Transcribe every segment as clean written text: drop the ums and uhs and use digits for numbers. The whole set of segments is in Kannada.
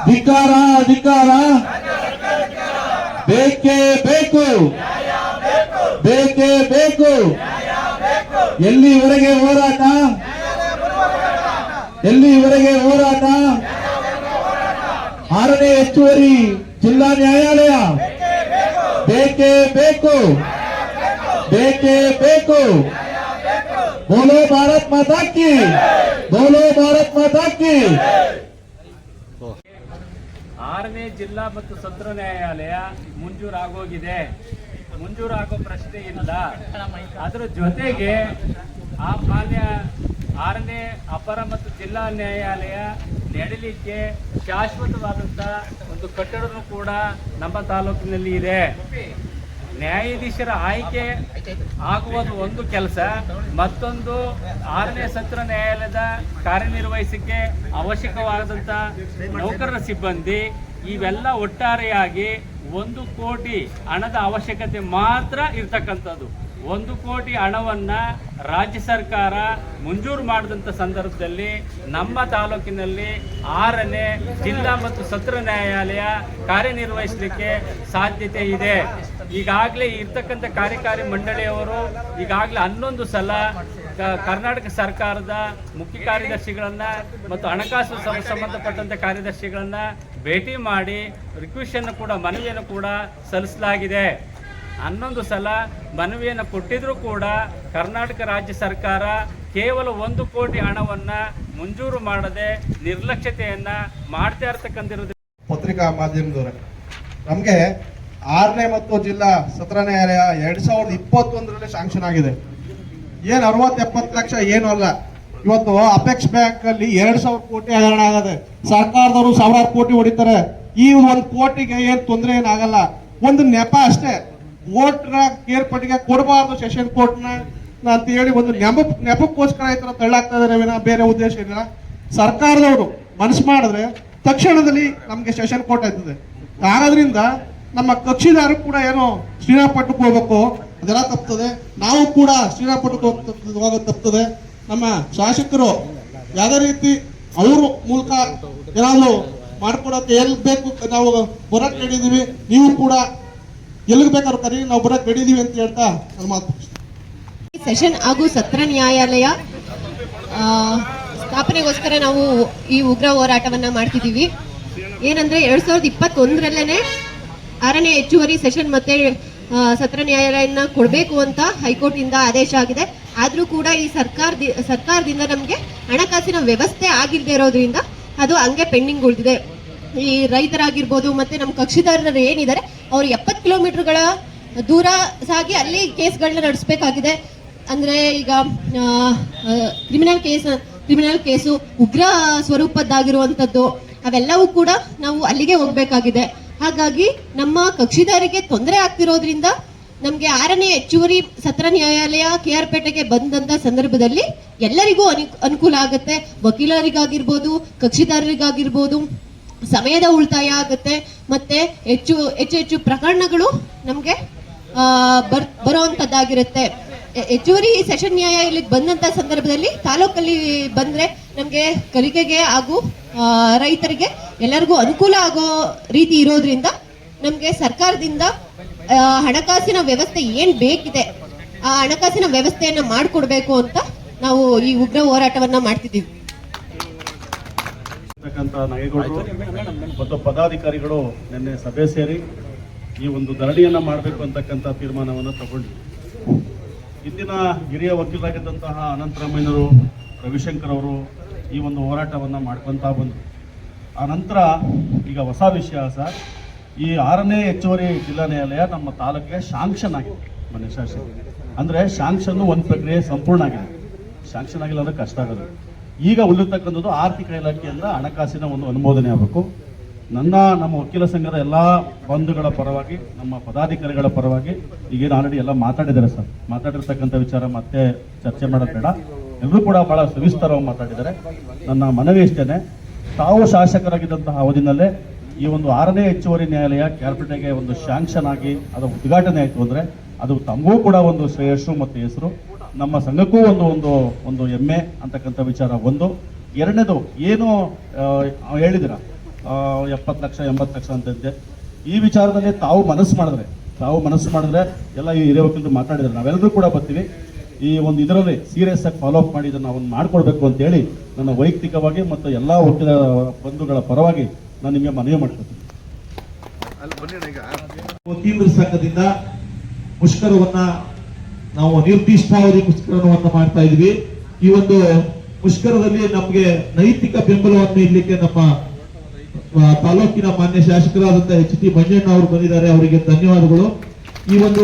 ಧಿಕ್ಕಾರ ಧಿಕ್ಕಾರ, ಬೇಕೇ ಬೇಕು, ಬೇಕೇ ಬೇಕು. ಎಲ್ಲಿವರೆಗೆ ಹೋರಾಟ, ಎಲ್ಲಿವರೆಗೆ ಹೋರಾಟ? 6ನೇ ಹೆಚ್ಚುವರಿ ಜಿಲ್ಲಾ ನ್ಯಾಯಾಲಯ ಬೇಕೇ ಬೇಕು, ಬೇಕೇ ಬೇಕು. ಬೋಲೋ ಭಾರತ್ ಮಾತಾ ಕಿ, ಬೋಲೋ ಭಾರತ್ ಮಾತಾ ಕಿ. 6ನೇ ಜಿಲ್ಲಾ ಮತ್ತು ಸತ್ರ ನ್ಯಾಯಾಲಯ ಮುಂಜೂರಾಗೋಗಿದೆ. ಮುಂಜೂರಾಗೋ ಪ್ರಶ್ನೆ ಇಲ್ಲ. ಅದರ ಜೊತೆಗೆ ಆ ಮಾನ್ಯ 6ನೇ ಅಪರ ಮತ್ತು ಜಿಲ್ಲಾ ನ್ಯಾಯಾಲಯ ನಡೆಯಲಿಕ್ಕೆ ಶಾಶ್ವತವಾದಂಥ ಒಂದು ಕಟ್ಟಡನೂ ಕೂಡ ನಮ್ಮ ತಾಲೂಕಿನಲ್ಲಿ ಇದೆ. ನ್ಯಾಯಾಧೀಶರ ಆಯ್ಕೆ ಆಗುವುದು ಒಂದು ಕೆಲಸ, ಮತ್ತೊಂದು 6ನೇ ಸತ್ರ ನ್ಯಾಯಾಲಯದ ಕಾರ್ಯನಿರ್ವಹಿಸಕ್ಕೆ ಅವಶ್ಯಕವಾದಂಥ ನೌಕರರ ಸಿಬ್ಬಂದಿ ಇವೆಲ್ಲ ಒಟ್ಟಾರೆಯಾಗಿ 1 ಕೋಟಿ ಹಣದ ಅವಶ್ಯಕತೆ ಮಾತ್ರ ಇರ್ತಕ್ಕಂಥದ್ದು. 1 ಕೋಟಿ ಹಣವನ್ನು ರಾಜ್ಯ ಸರ್ಕಾರ ಮಂಜೂರು ಮಾಡಿದಂಥ ಸಂದರ್ಭದಲ್ಲಿ ನಮ್ಮ ತಾಲೂಕಿನಲ್ಲಿ 6ನೇ ಜಿಲ್ಲಾ ಮತ್ತು ಸತ್ರ ನ್ಯಾಯಾಲಯ ಕಾರ್ಯನಿರ್ವಹಿಸಲಿಕ್ಕೆ ಸಾಧ್ಯತೆ ಇದೆ. ಈಗಾಗಲೇ ಇರ್ತಕ್ಕಂಥ ಕಾರ್ಯಕಾರಿ ಮಂಡಳಿಯವರು ಈಗಾಗಲೇ 11 ಸಲ ಕರ್ನಾಟಕ ಸರ್ಕಾರದ ಮುಖ್ಯ ಕಾರ್ಯದರ್ಶಿಗಳನ್ನು ಮತ್ತು ಹಣಕಾಸು ಸಂಬಂಧಪಟ್ಟಂಥ ಕಾರ್ಯದರ್ಶಿಗಳನ್ನು ಭೇಟಿ ಮಾಡಿ ರಿಕ್ವೆಸ್ಟನ್ನು ಕೂಡ ಮನವಿಯನ್ನು ಕೂಡ ಸಲ್ಲಿಸಲಾಗಿದೆ. 11 ಸಲ ಮನವಿಯನ್ನು ಕೊಟ್ಟಿದ್ರೂ ಕೂಡ ಕರ್ನಾಟಕ ರಾಜ್ಯ ಸರ್ಕಾರ ಕೇವಲ 1 ಕೋಟಿ ಹಣವನ್ನು ಮಂಜೂರು ಮಾಡದೆ ನಿರ್ಲಕ್ಷ್ಯತೆಯನ್ನು ಮಾಡ್ತಾ ಇರ್ತಕ್ಕಂಥದ್ದು. ಪತ್ರಿಕಾ ಮಾಧ್ಯಮದವರೇ, ನಮಗೆ 6ನೇ ಮತ್ತು ಜಿಲ್ಲಾ ಸತ್ರ ನ್ಯಾಯಾಲಯ 2021ರಲ್ಲಿ ಶಾಂಕ್ಷನ್ ಆಗಿದೆ. ಏನು 60-70 ಲಕ್ಷ ಏನು ಅಲ್ಲ. ಇವತ್ತು ಅಪೆಕ್ಸ್ ಬ್ಯಾಂಕ್ ಅಲ್ಲಿ 2000 ಕೋಟಿ ಹಗರಣ ಆಗದೆ, ಸರ್ಕಾರದವರು 1000 ಕೋಟಿ ಹೊಡಿತಾರೆ. ಈ 1 ಕೋಟಿಗೆ ಏನ್ ತೊಂದರೆ ಏನಾಗಲ್ಲ, ಒಂದು ನೆಪ ಅಷ್ಟೇ. ಕೋರ್ಟ್ನ ಕೇರ್ಪಟ್ಟಿಗೆ ಕೊಡಬಾರ್ದು ಸೆಷನ್ ಕೋರ್ಟ್ನ ಅಂತ ಹೇಳಿ ಒಂದು ನೆಪಕ್ಕೋಸ್ಕರ ಈ ತರ ತಳ್ಳಾಗ್ತಾ ಇದಾರೆ ವಿನ ಬೇರೆ ಉದ್ದೇಶ ಇಲ್ಲ. ಸರ್ಕಾರದವರು ಮನಸ್ಸು ಮಾಡಿದ್ರೆ ತಕ್ಷಣದಲ್ಲಿ ನಮ್ಗೆ ಸೆಷನ್ ಕೋರ್ಟ್ ಆಯ್ತದೆ. ಆಗೋದ್ರಿಂದ ನಮ್ಮ ಕಕ್ಷಿದಾರರು ಕೂಡ ಏನೋ ಶ್ರೀರಂಗಪಟ್ಟಣಕ್ಕೆ ಹೋಗ್ಬೇಕು, ಅದೆಲ್ಲ ತಪ್ತದೆ. ನಾವು ಕೂಡ ಶ್ರೀರಂಗಪಟ್ಟಣಕ್ಕೆ ಹೋಗೋದು ತಪ್ತದೆ. ನಮ್ಮ ಶಾಸಕರು ಯಾವುದೇ ರೀತಿ ಅವ್ರ ಮೂಲಕ ಏನಾದ್ರು ಮಾಡ್ಕೊಡೋಕೆ ಎಲ್ಲಿ ಬೇಕು ನಾವು ಬರಕ್ ಹೇಳಿದೀವಿ, ನೀವು ಕೂಡ ಎಲ್ಲಿಗೆ ಬೇಕಾದ್ರೂ ಕರೀ, ನಾವು ಬರಕ್ ಹೇಳಿದೀವಿ ಅಂತ ಹೇಳ್ತಾ ನನ್ನ ಮಾತು. ಸೆಷನ್ ಹಾಗೂ ಸತ್ರ ನ್ಯಾಯಾಲಯ ಸ್ಥಾಪನೆಗೋಸ್ಕರ ನಾವು ಈ ಉಗ್ರ ಹೋರಾಟವನ್ನ ಮಾಡ್ತಿದ್ದೀವಿ. ಏನಂದ್ರೆ 2021ರಲ್ಲೇನೆ 6ನೇ ಹೆಚ್ಚುವರಿ ಸೆಷನ್ ಮತ್ತೆ ಸತ್ರ ನ್ಯಾಯಾಲಯನ ಕೊಡಬೇಕು ಅಂತ ಹೈಕೋರ್ಟ್ ಇಂದ ಆದೇಶ ಆಗಿದೆ. ಆದ್ರೂ ಕೂಡ ಈ ಸರ್ಕಾರದಿಂದ ನಮಗೆ ಹಣಕಾಸಿನ ವ್ಯವಸ್ಥೆ ಆಗಿಲ್ಲದೆ ಇರೋದ್ರಿಂದ ಅದು ಹಂಗೆ ಪೆಂಡಿಂಗ್ ಉಳಿದಿದೆ. ಈ ರೈತರಾಗಿರ್ಬೋದು ಮತ್ತೆ ನಮ್ಮ ಕಕ್ಷಿದಾರರು ಏನಿದ್ದಾರೆ ಅವ್ರು 70 ಕಿಲೋಮೀಟರ್ಗಳ ದೂರ ಸಾಗಿ ಅಲ್ಲಿ ಕೇಸ್ಗಳನ್ನ ನಡೆಸಬೇಕಾಗಿದೆ. ಅಂದ್ರೆ ಈಗ ಕ್ರಿಮಿನಲ್ ಕೇಸು ಉಗ್ರ ಸ್ವರೂಪದ್ದಾಗಿರುವಂಥದ್ದು ಅವೆಲ್ಲವೂ ಕೂಡ ನಾವು ಅಲ್ಲಿಗೆ ಹೋಗ್ಬೇಕಾಗಿದೆ. ಹಾಗಾಗಿ ನಮ್ಮ ಕಕ್ಷಿದಾರಿಗೆ ತೊಂದರೆ ಆಗ್ತಿರೋದ್ರಿಂದ ನಮ್ಗೆ 6ನೇ ಹೆಚ್ಚುವರಿ ಸತ್ರ ನ್ಯಾಯಾಲಯ KR ಪೇಟೆಗೆ ಬಂದಂತ ಸಂದರ್ಭದಲ್ಲಿ ಎಲ್ಲರಿಗೂ ಅನುಕೂಲ ಆಗುತ್ತೆ. ವಕೀಲರಿಗಾಗಿರ್ಬೋದು, ಕಕ್ಷಿದಾರರಿಗಾಗಿರ್ಬೋದು ಸಮಯದ ಉಳಿತಾಯ ಆಗುತ್ತೆ. ಮತ್ತೆ ಹೆಚ್ಚು ಪ್ರಕರಣಗಳು ನಮ್ಗೆ ಬರುವಂತದ್ದಾಗಿರುತ್ತೆ. ಹೆಚ್ಚುವರಿ ಸೆಷನ್ ನ್ಯಾಯಾಲಯಕ್ಕೆ ಬಂದಂತ ಸಂದರ್ಭದಲ್ಲಿ ತಾಲೂಕಲ್ಲಿ ಬಂದ್ರೆ ನಮ್ಗೆ ಕಲಿಕೆಗೆ ಹಾಗೂ ರೈತರಿಗೆ ಎಲ್ಲರಿಗೂ ಅನುಕೂಲ ಆಗೋ ರೀತಿ ಇರೋದ್ರಿಂದ ನಮ್ಗೆ ಸರ್ಕಾರದಿಂದ ಹಣಕಾಸಿನ ವ್ಯವಸ್ಥೆ ಏನ್ ಬೇಕಿದೆ ಆ ಹಣಕಾಸಿನ ವ್ಯವಸ್ಥೆಯನ್ನ ಮಾಡಿಕೊಡ್ಬೇಕು ಅಂತ ನಾವು ಈ ಉಗ್ರ ಹೋರಾಟವನ್ನ ಮಾಡ್ತಿದ್ದೀವಿ. ಮತ್ತು ಪದಾಧಿಕಾರಿಗಳು ನಿನ್ನೆ ಸಭೆ ಸೇರಿ ಈ ಒಂದು ಧರಣಿಯನ್ನ ಮಾಡಬೇಕು ಅಂತಕ್ಕಂಥ ತೀರ್ಮಾನವನ್ನು ತಗೊಂಡಿದ್ವಿ. ಇಂದಿನ ಹಿರಿಯ ವಕೀಲರಾಗಿದ್ದಂತಹ ಅನಂತರಾಮಯ್ಯನವರು, ರವಿಶಂಕರ್ ಅವರು ಈ ಒಂದು ಹೋರಾಟವನ್ನು ಮಾಡ್ಕೊತಾ ಬಂದರು. ಆ ನಂತರ ಈಗ ಹೊಸ ವಿಷಯ ಸರ್, ಈ 6ನೇ ಹೆಚ್ಚುವರಿ ಜಿಲ್ಲಾ ನ್ಯಾಯಾಲಯ ನಮ್ಮ ತಾಲೂಕಿಗೆ ಶಾಂಕ್ಷನ್ ಆಗಿದೆ. ಮನೆ ಶಾಸನ ಅಂದರೆ ಶಾಂಕ್ಷನ್ನು ಒಂದು ಪ್ರಕ್ರಿಯೆ ಸಂಪೂರ್ಣ ಆಗಿದೆ. ಶಾಂಕ್ಷನ್ ಆಗಿಲ್ಲ ಅಂದರೆ ಕಷ್ಟ ಆಗೋದು. ಈಗ ಉಳಿತಕ್ಕಂಥದ್ದು ಆರ್ಥಿಕ ಇಲಾಖೆಯಿಂದ ಹಣಕಾಸಿನ ಒಂದು ಅನುಮೋದನೆ ಆಗಬೇಕು. ನಮ್ಮ ವಕೀಲ ಸಂಘದ ಎಲ್ಲ ಬಂಧುಗಳ ಪರವಾಗಿ, ನಮ್ಮ ಪದಾಧಿಕಾರಿಗಳ ಪರವಾಗಿ ಈಗೇನು ಆಲ್ರೆಡಿ ಎಲ್ಲ ಮಾತಾಡಿದ್ದಾರೆ ಸರ್. ಮಾತಾಡಿರ್ತಕ್ಕಂಥ ವಿಚಾರ ಮತ್ತೆ ಚರ್ಚೆ ಮಾಡೋದು ಬೇಡ. ಎಲ್ಲರೂ ಕೂಡ ಬಹಳ ಸವಿಸ್ತಾರವಾಗಿ ಮಾತಾಡಿದ್ದಾರೆ. ನನ್ನ ಮನವಿ ಇಷ್ಟೇನೆ, ತಾವು ಶಾಸಕರಾಗಿದ್ದಂತಹ ಅವಧಿನಲ್ಲೇ ಈ ಒಂದು 6ನೇ ಹೆಚ್ಚುವರಿ ನ್ಯಾಯಾಲಯ ಕ್ಯಾರ್ಪೇಟೆಗೆ ಒಂದು ಶಾಂಕ್ಷನ್ ಆಗಿ ಅದು ಉದ್ಘಾಟನೆ ಆಯಿತು ಅಂದರೆ ಅದು ತಮಗೂ ಕೂಡ ಒಂದು ಶ್ರೇಯಸ್ಸು ಮತ್ತು ಹೆಸರು, ನಮ್ಮ ಸಂಘಕ್ಕೂ ಒಂದು ಹೆಮ್ಮೆ ಅಂತಕ್ಕಂಥ ವಿಚಾರ ಒಂದು. ಎರಡನೇದು ಏನು ಹೇಳಿದಿರ, 70 ಲಕ್ಷ 80 ಲಕ್ಷ ಅಂತಂತೆ. ಈ ವಿಚಾರದಲ್ಲಿ ತಾವು ಮನಸ್ಸು ಮಾಡಿದ್ರೆ ಎಲ್ಲ ಈ ಹಿರಿಯ ವಕೀಲರು ಮಾತಾಡಿದ್ರೆ ನಾವೆಲ್ಲರೂ ಕೂಡ ಬರ್ತೀವಿ. ಈ ಒಂದು ಇದರಲ್ಲಿ ಸೀರಿಯಸ್ ಆಗಿ ಫಾಲೋ ಅಪ್ ಮಾಡಿ ಇದನ್ನು ನಾವು ಮಾಡ್ಕೊಡ್ಬೇಕು ಅಂತೇಳಿ ನನ್ನ ವೈಯಕ್ತಿಕವಾಗಿ ಮತ್ತು ಎಲ್ಲ ವಕೀಲ ಬಂಧುಗಳ ಪರವಾಗಿ ನಾನು ನಿಮಗೆ ಮನವಿ ಮಾಡ್ಕೊತೀನಿ. ವಕೀಲರ ಸಂಘದಿಂದ ಮುಷ್ಕರವನ್ನ ನಾವು ನಿರ್ದಿಷ್ಟಾವಧಿ ಮುಷ್ಕರವನ್ನ ಮಾಡ್ತಾ ಇದ್ವಿ. ಈ ಒಂದು ಮುಷ್ಕರದಲ್ಲಿ ನಮಗೆ ನೈತಿಕ ಬೆಂಬಲವನ್ನು ನೀಡಲಿಕ್ಕೆ ನಮ್ಮ ತಾಲೂಕಿನ ಮಾನ್ಯ ಶಾಸಕರಾದಂತಹ ಎಚ್ ಟಿ ಮಂಜಣ್ಣ ಅವರು ಬಂದಿದ್ದಾರೆ. ಅವರಿಗೆ ಧನ್ಯವಾದಗಳು. ಈ ಒಂದು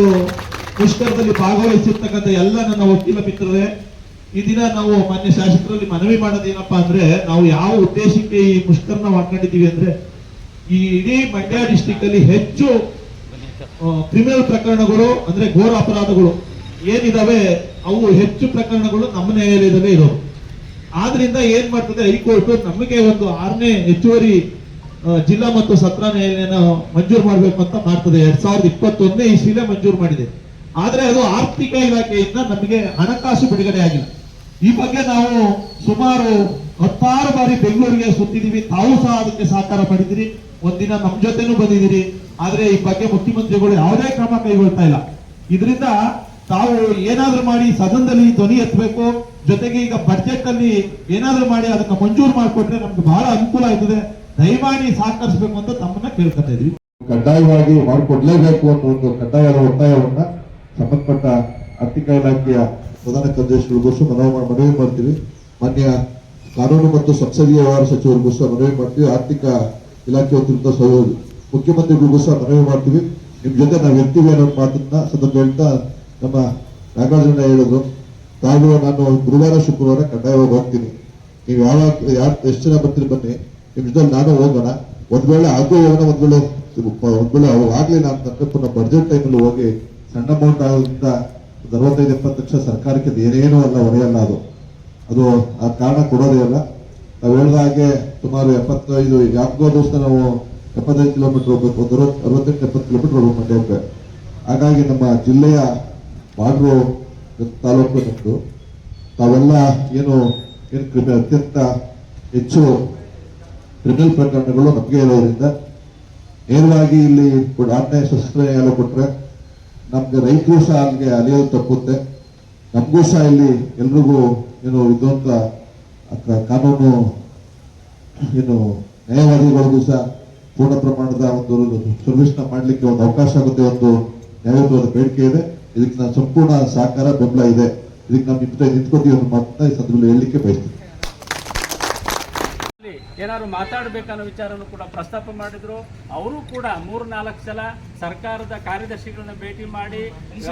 ಮುಷ್ಕರದಲ್ಲಿ ಭಾಗವಹಿಸಿರ್ತಕ್ಕಂಥ ಎಲ್ಲ ನನ್ನ ವಕೀಲ ಮಿತ್ರರೇ, ಈ ದಿನ ನಾವು ಮಾನ್ಯ ಶಾಸಕರಲ್ಲಿ ಮನವಿ ಮಾಡೋದೇನಪ್ಪಾ ಅಂದ್ರೆ, ನಾವು ಯಾವ ಉದ್ದೇಶಕ್ಕೆ ಈ ಮುಷ್ಕರನ ಮಾಡ್ಕೊಂಡಿದ್ದೀವಿ ಅಂದ್ರೆ, ಈ ಇಡೀ ಮಂಡ್ಯ ಡಿಸ್ಟಿಕ್ ಅಲ್ಲಿ ಹೆಚ್ಚು ಕ್ರಿಮಿನಲ್ ಪ್ರಕರಣಗಳು ಅಂದ್ರೆ ಘೋರ ಅಪರಾಧಗಳು ಏನಿದಾವೆ ಅವು ಹೆಚ್ಚು ಪ್ರಕರಣಗಳು ನಮ್ಮ ನ್ಯಾಯಾಲಯದಲ್ಲೇ ಇರೋದು. ಆದ್ರಿಂದ ಏನ್ ಮಾಡ್ತದೆ ಹೈಕೋರ್ಟ್ ನಮಗೆ ಒಂದು 6ನೇ ಹೆಚ್ಚುವರಿ ಜಿಲ್ಲಾ ಮತ್ತು ಸತ್ರ ನ್ಯಾಯಾಲಯನ ಮಂಜೂರು ಮಾಡಬೇಕು ಅಂತ ಮಾಡ್ತದೆ. 2021ನೇ ಇಸ್ವಿಲೇ ಮಂಜೂರು ಮಾಡಿದೆ. ಆದ್ರೆ ಅದು ಆರ್ಥಿಕ ಇಲಾಖೆಯಿಂದ ನಮಗೆ ಹಣಕಾಸು ಬಿಡುಗಡೆ ಆಗಿಲ್ಲ. ಈ ಬಗ್ಗೆ ನಾವು ಸುಮಾರು 16 ಬಾರಿ ಬೆಂಗಳೂರಿಗೆ ಸುತ್ತಿದೀವಿ. ತಾವು ಸಹ ಅದಕ್ಕೆ ಸಹಕಾರ ಮಾಡಿದಿರಿ. ಒಂದಿನ ನಮ್ಮ ಜೊತೆನೂ ಬಂದಿದ್ದೀರಿ. ಆದ್ರೆ ಈ ಬಗ್ಗೆ ಮುಖ್ಯಮಂತ್ರಿಗಳು ಯಾವುದೇ ಕ್ರಮ ಕೈಗೊಳ್ತಾ ಇಲ್ಲ. ಇದರಿಂದ ತಾವು ಏನಾದ್ರೂ ಮಾಡಿ ಸದನದಲ್ಲಿ ಧ್ವನಿ ಎತ್ತಬೇಕು. ಜೊತೆಗೆ ಈಗ ಬಜೆಟ್ ಅಲ್ಲಿ ಏನಾದ್ರೂ ಮಾಡಿ ಅದಕ್ಕೆ ಮಂಜೂರು ಮಾಡಿಕೊಟ್ರೆ ನಮ್ಗೆ ಬಹಳ ಅನುಕೂಲ ಆಯ್ತದೆ. ದಯಮಾಡಿ ಸಹಕರಿಸಬೇಕು ಅಂತ ತಮ್ಮನ್ನ ಕೇಳ್ಕೊತಾ ಇದ್ವಿ. ಕಡ್ಡಾಯವಾಗಿ ಮಾಡಿಕೊಡ್ಲೇಬೇಕು ಅನ್ನೋ ಒಂದು ಕಡ್ಡಾಯದ ಒತ್ತಾಯವನ್ನ ಸಂಬಂಧಪಟ್ಟ ಆರ್ಥಿಕ ಇಲಾಖೆಯ ಪ್ರಧಾನ ಕಾರ್ಯದರ್ಶಿಗಳಿಗೂ ಮನವಿ ಮಾಡ್ತೀವಿ. ಮಾನ್ಯ ಕಾನೂನು ಮತ್ತು ಸಂಸದೀಯ ವ್ಯವಹಾರ ಸಚಿವರಿಗೂ ಸಹ ಮನವಿ ಮಾಡ್ತೀವಿ. ಆರ್ಥಿಕ ಇಲಾಖೆ ವತಿಯಿಂದ ಮುಖ್ಯಮಂತ್ರಿಗಳಿಗೂ ಸಹ ಮನವಿ ಮಾಡ್ತೀವಿ. ನಿಮ್ ಜೊತೆ ನಾವು ಇರ್ತೀವಿ ಅನ್ನೋ ಮಾತನ್ನ ಸಂದರ್ಭ ಹೇಳ್ತಾ ನಮ್ಮ ನಾಗರಾಜಣ್ಣ ಹೇಳಿದ್ರು, ತಾವು ನಾನು ಗುರುವಾರ ಶುಕ್ರವಾರ ಕಡ್ಡಾಯವಾಗಿ ಹೋಗ್ತೀನಿ. ನೀವು ಯಾರು ಎಷ್ಟು ಜನ ಬರ್ತೀರಿ ಬನ್ನಿ, ನಿಮ್ ಜೊತೆ ನಾನು ಹೋಗೋಣ. ಒಂದ್ ವೇಳೆ ಆಗೋ ಹೋಗೋಣ, ಒಂದ್ ವೇಳೆ ಆಗ್ಲಿಲ್ಲ ಅಂತಂದ್ರೆ ಪುನಃ ಬಜೆಟ್ ಟೈಮಲ್ಲಿ ಹೋಗಿ ಸಣ್ಣ ಅಮೌಂಟ್ ಆಗೋದ್ರಿಂದ 65-70 ಲಕ್ಷ ಸರ್ಕಾರಕ್ಕೆ ಏನೇನೂ ಅಲ್ಲ, ಹೊರೆಯಲ್ಲ. ಅದು ಆ ಕಾರಣ ಕೊಡೋದೇ ಅಲ್ಲ. ನಾವು ಹೇಳಿದ ಹಾಗೆ ಸುಮಾರು 75 ಯಾಕೋ ದಿವಸ ನಾವು 75 ಕಿಲೋಮೀಟರ್ ಹೋಗ್ಬೇಕು, 68-70 ಕಿಲೋಮೀಟರ್ ಹೋಗ್ಬೇಕು ಮಂಡ್ಯಕ್ಕೆ. ಹಾಗಾಗಿ ನಮ್ಮ ಜಿಲ್ಲೆಯ ಬಾಡ್ರು ತಾಲೂಕು ನಮ್ದು. ತಾವೆಲ್ಲ ಏನು ಅತ್ಯಂತ ಹೆಚ್ಚು ಕ್ರಿಮಿನಲ್ ಪ್ರಕರಣಗಳು ನಮಗೆ ಇರೋದ್ರಿಂದ ನೇರವಾಗಿ ಇಲ್ಲಿ 6ನೇ ಸಶಸ್ತ್ರ ನ್ಯಾಯಾಲಯ ಕೊಟ್ರೆ ನಮ್ಗೆ ರೈತರು ಸಹ ಅಲ್ಲಿಗೆ ಅಲಿಯೋದು ತಪ್ಪುತ್ತೆ. ನಮಗೂ ಸಹ ಇಲ್ಲಿ ಎಲ್ರಿಗೂ ಏನು ಇದ್ದಂತ ಕಾನೂನು ಏನು ನ್ಯಾಯವಾದಿಗಳಿಗೂ ಸಹ ಪೂರ್ಣ ಪ್ರಮಾಣದ ಒಂದು ಸರ್ವಿಸ್ ನ ಮಾಡ್ಲಿಕ್ಕೆ ಒಂದು ಅವಕಾಶ ಆಗುತ್ತೆ. ಒಂದು ನ್ಯಾಯಯುತವಾದ ಬೇಡಿಕೆ ಇದೆ. ಇದಕ್ಕೆ ನಾನು ಸಂಪೂರ್ಣ ಸಹಕಾರ ಬೆಂಬಲ ಇದೆ. ಇದಕ್ಕೆ ನಾವು ನಿಂತ್ಕೊತೀವಿ ಅನ್ನೋ ಮಾತನ್ನ ಈ ಸಂದರ್ಭದಲ್ಲಿ ಹೇಳಲಿಕ್ಕೆ ಬಯಸ್ತೀನಿ. ಏನಾದ್ರು ಮಾತಾಡಬೇಕನ್ನೋ ವಿಚಾರನೂ ಕೂಡ ಪ್ರಸ್ತಾಪ ಮಾಡಿದ್ರು. ಅವರು ಕೂಡ 3-4 ಸಲ ಸರ್ಕಾರದ ಕಾರ್ಯದರ್ಶಿಗಳನ್ನ ಭೇಟಿ ಮಾಡಿ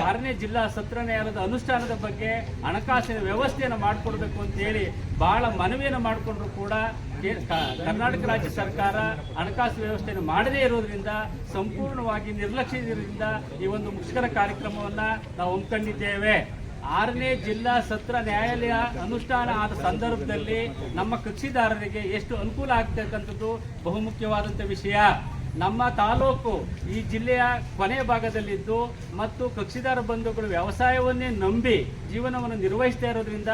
6ನೇ ಜಿಲ್ಲಾ ಸತ್ರ ನ್ಯಾಯಾಲಯದ ಅನುಷ್ಠಾನದ ಬಗ್ಗೆ ಹಣಕಾಸಿನ ವ್ಯವಸ್ಥೆಯನ್ನು ಮಾಡಿಕೊಡ್ಬೇಕು ಅಂತ ಹೇಳಿ ಬಹಳ ಮನವಿಯನ್ನು ಮಾಡಿಕೊಂಡ್ರು ಕೂಡ ಕರ್ನಾಟಕ ರಾಜ್ಯ ಸರ್ಕಾರ ಹಣಕಾಸು ವ್ಯವಸ್ಥೆಯನ್ನು ಮಾಡದೇ ಇರೋದ್ರಿಂದ, ಸಂಪೂರ್ಣವಾಗಿ ನಿರ್ಲಕ್ಷ್ಯದಿಂದ ಈ ಒಂದು ಮುಷ್ಕರ ಕಾರ್ಯಕ್ರಮವನ್ನ ನಾವು ಹಮ್ಮಿಕೊಂಡಿದ್ದೇವೆ. 6ನೇ ಜಿಲ್ಲಾ ಸತ್ರ ನ್ಯಾಯಾಲಯ ಅನುಷ್ಠಾನ ಆದ ಸಂದರ್ಭದಲ್ಲಿ ನಮ್ಮ ಕಕ್ಷಿದಾರರಿಗೆ ಎಷ್ಟು ಅನುಕೂಲ ಆಗ್ತಕ್ಕಂಥದ್ದು ಬಹುಮುಖ್ಯವಾದಂಥ ವಿಷಯ. ನಮ್ಮ ತಾಲೂಕು ಈ ಜಿಲ್ಲೆಯ ಕೊನೆ ಭಾಗದಲ್ಲಿದ್ದು ಮತ್ತು ಕಕ್ಷಿದಾರ ಬಂಧುಗಳು ವ್ಯವಸಾಯವನ್ನೇ ನಂಬಿ ಜೀವನವನ್ನು ನಿರ್ವಹಿಸ್ತಾ ಇರೋದ್ರಿಂದ,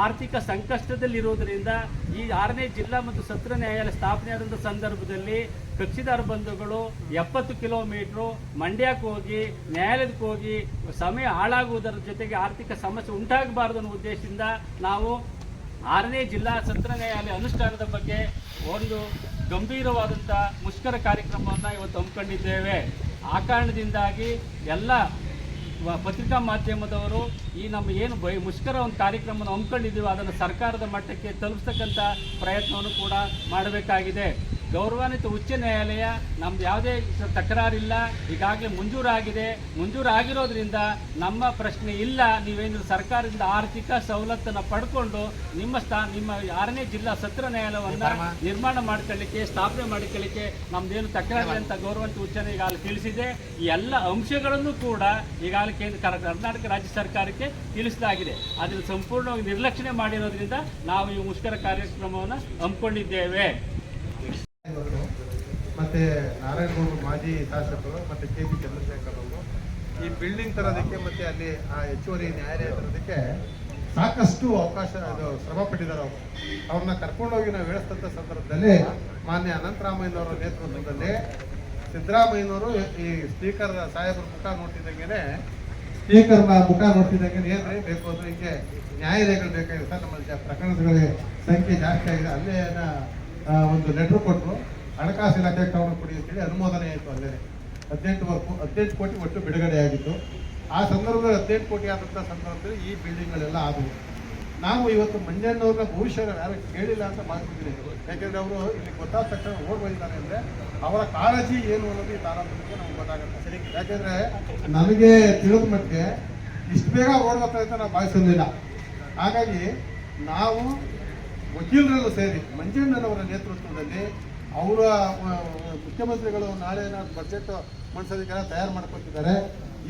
ಆರ್ಥಿಕ ಸಂಕಷ್ಟದಲ್ಲಿರೋದ್ರಿಂದ ಈ 6ನೇ ಜಿಲ್ಲಾ ಮತ್ತು ಸತ್ರ ನ್ಯಾಯಾಲಯ ಸ್ಥಾಪನೆ ಆದಂಥ ಸಂದರ್ಭದಲ್ಲಿ ಕಕ್ಷಿದಾರ ಬಂಧುಗಳು 70 ಕಿಲೋಮೀಟರ್ ಮಂಡ್ಯಕ್ಕೆ ಹೋಗಿ ನ್ಯಾಯಾಲಯಕ್ಕೆ ಹೋಗಿ ಸಮಯ ಹಾಳಾಗುವುದರ ಜೊತೆಗೆ ಆರ್ಥಿಕ ಸಮಸ್ಯೆ ಉಂಟಾಗಬಾರದು ಅನ್ನೋ ಉದ್ದೇಶದಿಂದ ನಾವು 6ನೇ ಜಿಲ್ಲಾ ಸತ್ರ ನ್ಯಾಯಾಲಯ ಅನುಷ್ಠಾನದ ಬಗ್ಗೆ ಒಂದು ಗಂಭೀರವಾದಂಥ ಮುಷ್ಕರ ಕಾರ್ಯಕ್ರಮವನ್ನು ಇವತ್ತು ಹಮ್ಮಿಕೊಂಡಿದ್ದೇವೆ. ಆ ಕಾರಣದಿಂದಾಗಿ ಎಲ್ಲ ಪತ್ರಿಕಾ ಮಾಧ್ಯಮದವರು ಈ ನಮ್ಮ ಏನು ಮುಷ್ಕರ ಒಂದು ಕಾರ್ಯಕ್ರಮವನ್ನು ಹಮ್ಮಿಕೊಂಡಿದ್ದೀವಿ ಅದನ್ನು ಸರ್ಕಾರದ ಮಟ್ಟಕ್ಕೆ ತಲುಪಿಸ್ತಕ್ಕಂಥ ಪ್ರಯತ್ನವನ್ನು ಕೂಡ ಮಾಡಬೇಕಾಗಿದೆ. ಗೌರವಾನ್ವಿತ ಉಚ್ಚ ನ್ಯಾಯಾಲಯ ನಮ್ದು ಯಾವುದೇ ತಕರಾರಿಲ್ಲ, ಈಗಾಗಲೇ ಮಂಜೂರಾಗಿರೋದ್ರಿಂದ ನಮ್ಮ ಪ್ರಶ್ನೆ ಇಲ್ಲ. ನೀವೇನು ಸರ್ಕಾರದಿಂದ ಆರ್ಥಿಕ ಸವಲತ್ತನ್ನು ಪಡ್ಕೊಂಡು ನಿಮ್ಮ 6ನೇ ಜಿಲ್ಲಾ ಸತ್ರ ನ್ಯಾಯಾಲಯವನ್ನು ನಿರ್ಮಾಣ ಮಾಡ್ಕೊಳ್ಳಿಕ್ಕೆ, ಸ್ಥಾಪನೆ ಮಾಡಿಕೊಳ್ಳಿಕ್ಕೆ ನಮ್ದೇನು ತಕರಾರಿಲ್ಲ ಅಂತ ಗೌರವಾನ್ವಿತ ಉಚ್ಚ ನ್ಯಾಯಾಲಯ ಈಗಾಗಲೇ ತಿಳಿಸಿದೆ. ಈ ಎಲ್ಲ ಅಂಶಗಳನ್ನು ಕೂಡ ಈಗಾಗಲೇ ಕರ್ನಾಟಕ ರಾಜ್ಯ ಸರ್ಕಾರಕ್ಕೆ ತಿಳಿಸಲಾಗಿದೆ. ಅದನ್ನು ಸಂಪೂರ್ಣವಾಗಿ ನಿರ್ಲಕ್ಷ್ಯೆ ಮಾಡಿರೋದ್ರಿಂದ ನಾವು ಈ ಮುಷ್ಕರ ಕಾರ್ಯಕ್ರಮವನ್ನು ಹಮ್ಮಿಕೊಂಡಿದ್ದೇವೆ. ಮತ್ತೆ ನಾರಾಯಣಗೌಡರು ಮಾಜಿ ಶಾಸಕರು ಮತ್ತೆ KP ಚಂದ್ರಶೇಖರ್ ಅವರು ಈ ಬಿಲ್ಡಿಂಗ್ ತರೋದಕ್ಕೆ ಮತ್ತೆ ಅಲ್ಲಿ ಆ ಹೆಚ್ಚುವರಿ ನ್ಯಾಯಾಲಯ ತರೋದಕ್ಕೆ ಸಾಕಷ್ಟು ಅವಕಾಶ ಶ್ರಮ ಪಟ್ಟಿದ್ದಾರೆ. ಅವ್ರನ್ನ ಕರ್ಕೊಂಡೋಗಿ ನಾವು ಹೇಳಿಸ್ತಂಥ ಸಂದರ್ಭದಲ್ಲಿ ಮಾನ್ಯ ಅನಂತರಾಮಯ್ಯನವರ ನೇತೃತ್ವದಲ್ಲಿ ಸಿದ್ದರಾಮಯ್ಯನವರು ಈ ಸ್ಪೀಕರ್ ಸಾಹೇಬರ ಮುಖ ನೋಡ್ತಿದ್ದಂಗೆ ಸ್ಪೀಕರ್ನ ಮುಖ ನೋಡ್ತಿದ್ದಂಗೆ ಏನ್ರಿ ಬೇಕು ಅಂದ್ರೆ ಹಿಂಗೆ ನ್ಯಾಯಾಲಯಗಳು ಬೇಕಾಗಿದೆ ಸರ್, ನಮ್ಮಲ್ಲಿ ಪ್ರಕರಣಗಳ ಸಂಖ್ಯೆ ಜಾಸ್ತಿ ಆಗಿದೆ, ಅಲ್ಲೇ ಒಂದು ಲೆಟರ್ ಕೊಟ್ಟರು, ಹಣಕಾಸು ಇಲಾಖೆ ತಗೊಂಡು ಕೊಡಿ ಅಂತೇಳಿ ಅನುಮೋದನೆ ಆಯಿತು. ಅಲ್ಲೇ 18 ಕೋಟಿ ಒಟ್ಟು ಬಿಡುಗಡೆ ಆಗಿತ್ತು. ಆ ಸಂದರ್ಭದಲ್ಲಿ 18 ಕೋಟಿ ಆದಂಥ ಸಂದರ್ಭದಲ್ಲಿ ಈ ಬಿಲ್ಡಿಂಗ್ಗಳೆಲ್ಲ ಆದವು. ನಾವು ಇವತ್ತು ಮಂಜಣ್ಣವ್ರನ್ನ ಬಹುಶಃ ಯಾರು ಕೇಳಿಲ್ಲ ಅಂತ ಭಾವಿಸಿದ್ದೀನಿ. ಯಾಕೆಂದರೆ ಅವರು ಇಲ್ಲಿ ಗೊತ್ತಾದ ತಕ್ಷಣ ಓಡ್ಬಂದಿದ್ದಾರೆ ಅಂದರೆ ಅವರ ಕಾಳಜಿ ಏನು ಅನ್ನೋದು ಈ ತಾರಾಪುರಕ್ಕೆ ನಮ್ಗೆ ಗೊತ್ತಾಗುತ್ತೆ. ಯಾಕೆಂದರೆ ನನಗೆ ತಿಳಿದ ಮಟ್ಟಿಗೆ ಇಷ್ಟು ಬೇಗ ಓಡ್ಬರ್ತಾರೆ ಅಂತ ನಾವು ಭಾವಿಸೋದಿಲ್ಲ. ಹಾಗಾಗಿ ನಾವು ವಕೀಲರೆಲ್ಲ ಸೇರಿ ಮಂಜಣ್ಣನವರ ನೇತೃತ್ವದಲ್ಲಿ ಅವರ ಮುಖ್ಯಮಂತ್ರಿಗಳು ನಾಳೆ ಬಜೆಟ್ ಮಂಡಿಸೋದಕ್ಕೆಲ್ಲ ತಯಾರು ಮಾಡ್ಕೊತಿದ್ದಾರೆ.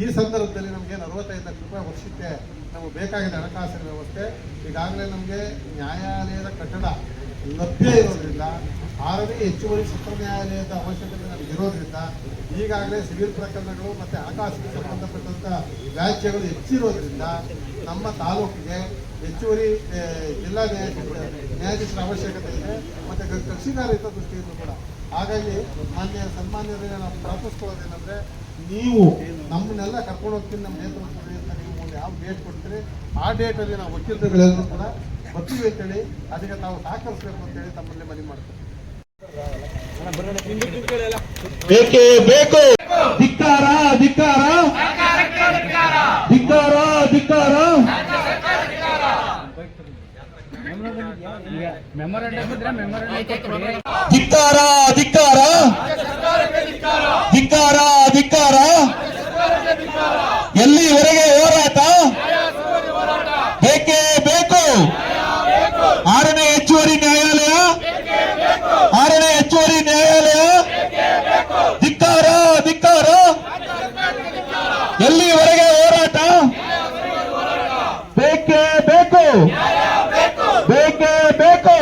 ಈ ಸಂದರ್ಭದಲ್ಲಿ ನಮಗೆ 45 ಲಕ್ಷ ರೂಪಾಯಿ ವರ್ಷಕ್ಕೆ ನಮಗೆ ಬೇಕಾಗಿದೆ ಹಣಕಾಸಿನ ವ್ಯವಸ್ಥೆ. ಈಗಾಗಲೇ ನಮಗೆ ನ್ಯಾಯಾಲಯದ ಕಟ್ಟಡ ಲಭ್ಯ ಇರೋದ್ರಿಂದ 6ನೇ ಹೆಚ್ಚುವರಿ ಸತ್ರ ನ್ಯಾಯಾಲಯದ ಅವಶ್ಯಕತೆ ನಮಗೆ ಇರೋದ್ರಿಂದ ಈಗಾಗಲೇ ಸಿವಿಲ್ ಪ್ರಕರಣಗಳು ಮತ್ತು ಹಣಕಾಸಿಗೆ ಸಂಬಂಧಪಟ್ಟಂಥ ವ್ಯಾಜ್ಯಗಳು ಹೆಚ್ಚಿರೋದ್ರಿಂದ ನಮ್ಮ ತಾಲೂಕಿಗೆ ಹೆಚ್ಚುವರಿ ಜಿಲ್ಲಾ ನ್ಯಾಯಾಧೀಶರ ಅವಶ್ಯಕತೆ ಇದೆ ಮತ್ತು ಕಕ್ಷಿಗಾರ ಹಿತದೃಷ್ಟಿಯಿಂದ ಕೂಡ. ಹಾಗಾಗಿ ಸನ್ಮಾನ್ಯರೇ ನಾವು ಪ್ರಾರ್ಥಿಸ್ಕೊಳ್ಳೋದೇನೆಂದರೆ, ನೀವು ನಮ್ಮನ್ನೆಲ್ಲ ಕರ್ಕೊಂಡು ಹೋಗ್ತೀನಿ ನಮ್ಮ ನೇತೃತ್ವದಲ್ಲಿ ಅಂತ ನೀವು ಯಾವ ಡೇಟ್ ಕೊಡ್ತೀರಿ ಆ ಡೇಟಲ್ಲಿ ನಾವು ವಕೀಲರುಗಳೆಲ್ಲರೂ ಕೂಡ ಬರ್ತೀವಿ ಅಂತೇಳಿ ಅದಕ್ಕೆ ತಾವು ಸಹಕರಿಸಬೇಕು ಅಂತೇಳಿ ತಮ್ಮಲ್ಲಿ ಮನವಿ ಮಾಡ್ತೀವಿ. ಬೇಕೇ ಬೇಕು. ಧಿಕ್ಕಾರ ಧಿಕ್ಕಾರ ಧಿಕ್ಕಾರ ಧಿಕ್ಕಾರ. ಧಿಕ್ಕಾರ ಧಿಕ್ಕಾರ ಧಿಕ್ಕಾರ ಧಿಕ್ಕಾರ. ಎಲ್ಲಿವರೆಗೆ ಹೋರಾಟ? ಬೇಕೇ ಬೇಕು. 6ನೇ ಹೆಚ್ಚುವರಿ ನ್ಯಾಯಾಲಯ, 6ನೇ ಹೆಚ್ಚುವರಿ ನ್ಯಾಯಾಲಯ. ಧಿಕ್ಕಾರ ಧಿಕ್ಕಾರ. ಎಲ್ಲಿವರೆಗೆ ಹೋರಾಟ? ಬೇಕೇ ಬೇಕು. ಬೇಕೇ ಬೇಕು.